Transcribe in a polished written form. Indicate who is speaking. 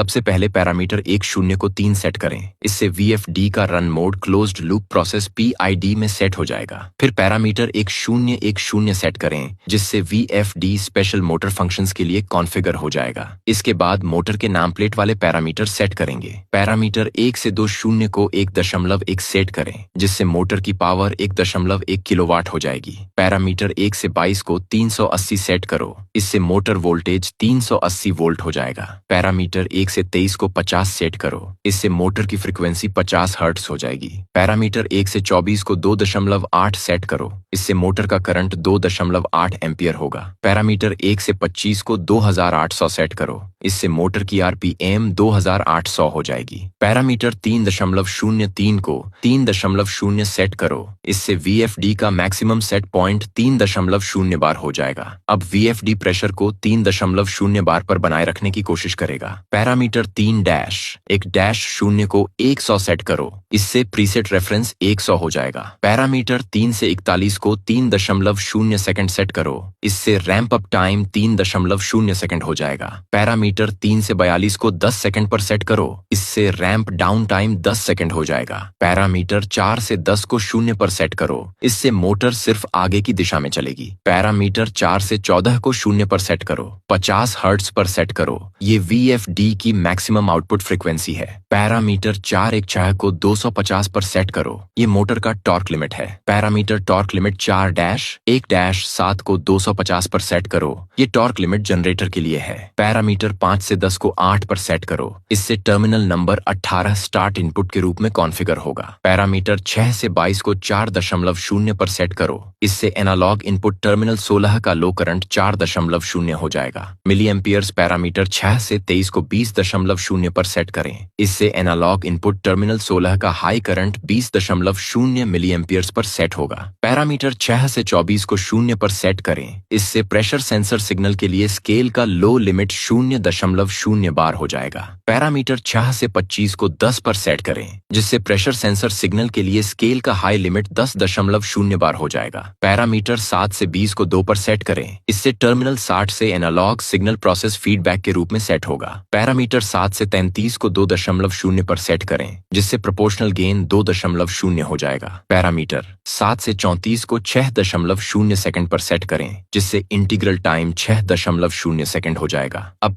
Speaker 1: सबसे पहले पैरामीटर 1 0 को 3 सेट करें। इससे VFD का run mode closed loop process PID में सेट हो जाएगा। फिर पैरामीटर 1 0 1 0 सेट करें, जिससे VFD स्पेशल मोटर फंक्शंस के लिए कॉन्फ़िगर हो जाएगा। इसके बाद मोटर के नाम प्लेट वाले पैरामीटर सेट करेंगे। पैरामीटर 1 से 2 0 को 1.1 सेट करें, जिससे मोटर की पावर 1.1 किलोवाट हो जाएगी। पैरामीटर 1 से 22 को 380 सेट करो, इससे मोटर वोल्टेज 380 वोल्ट हो जाएगा। पैरामीटर 1 से 23 को 50 सेट करो, इससे मोटर की फ्रीक्वेंसी 50 हर्ट्ज हो जाएगी। पैरामीटर 1 से 24 को 2.8 सेट करो, इससे मोटर का करंट 2.8 एम्पियर होगा। पैरामीटर 1 से 25 को 2800 सेट करो, इससे मोटर की RPM 2800 हो जाएगी। पैरामीटर 3.03 को 3.0 सेट करो, इससे VFD का मैक्सिमम सेट पॉइंट 3.0 बार हो जाएगा। अब VFD प्रेशर को 3.0 बार पर बनाए रखने की कोशिश करेगा। पैरामीटर 3-1-0 को 100 सेट करो, इससे प्रीसेट रेफरेंस 100 हो जाएगा। पैरामीटर 3 से 41 को 3.0 सेकंड सेट करो, इससे रैंप अप टाइम 3.0 सेकंड हो जाएगा। पैरामीटर 3 से 42 को 10 सेकंड पर सेट करो, इससे रैंप डाउन टाइम 10 सेकंड हो जाएगा। पैरामीटर 4 से 10 को 0 पर सेट करो, इससे मोटर सिर्फ आगे की दिशा में चलेगी। पैरामीटर 4 से 14 को 0 पर सेट करो, 50 हर्ट्ज पर सेट करो। ये VFD की मैक्सिमम आउटपुट फ्रीक्वेंसी है। पैरामीटर 4-1-6 को 250 पर सेट करो, ये मोटर का टॉर्क लिमिट है। पैरामीटर टॉर्क लिमिट 4-1-7 को 250 पर सेट करो, ये टॉर्क लिमिट जनरेटर के लिए है। पैरामीटर 5 से 10 को 8 पर सेट करो, इससे टर्मिनल नंबर 18 स्टार्ट इनपुट के रूप में कॉन्फ़िगर होगा। पैरामीटर 6 से 22 को 4.0 पर सेट करो, इससे एनालॉग इनपुट टर्मिनल 16 का लो करंट 4.0 हो जाएगा। मिली एम्पियर्स पैरामीटर 6 से 23 को 20.0 पर सेट करें, इससे एनालॉग इनपुट टर्मिनल 16 का हाई करंट 20.0 मिली एम्पियर्स पर सेट होगा। पैरामीटर 6 से 24 को 0 पर सेट करें, इससे प्रेशर सेंसर सिग्नल के लिए स्केल का लो लिमिट 0.0 बार हो जाएगा। पैरामीटर 6 से 25 को 10 पर सेट करें, जिससे प्रेशर सेंसर सिग्नल के लिए स्केल का हाई लिमिट 10.0 बार हो जाएगा। पैरामीटर 7 से 20 को 2 पर सेट करें, इससे टर्मिनल 60 से एनालॉग सिग्नल प्रोसेस फीडबैक के रूप में सेट होगा। पैरामीटर 7 से 33 को 2.0 पर सेट करें, जिससे प्रोपोर्शनल गेन 2.0 हो जाएगा। पैरामीटर 7 से 34 को 6.0 सेकंड पर सेट करें, जिससे इंटीग्रल टाइम 6.0 सेकंड हो जाएगा। अब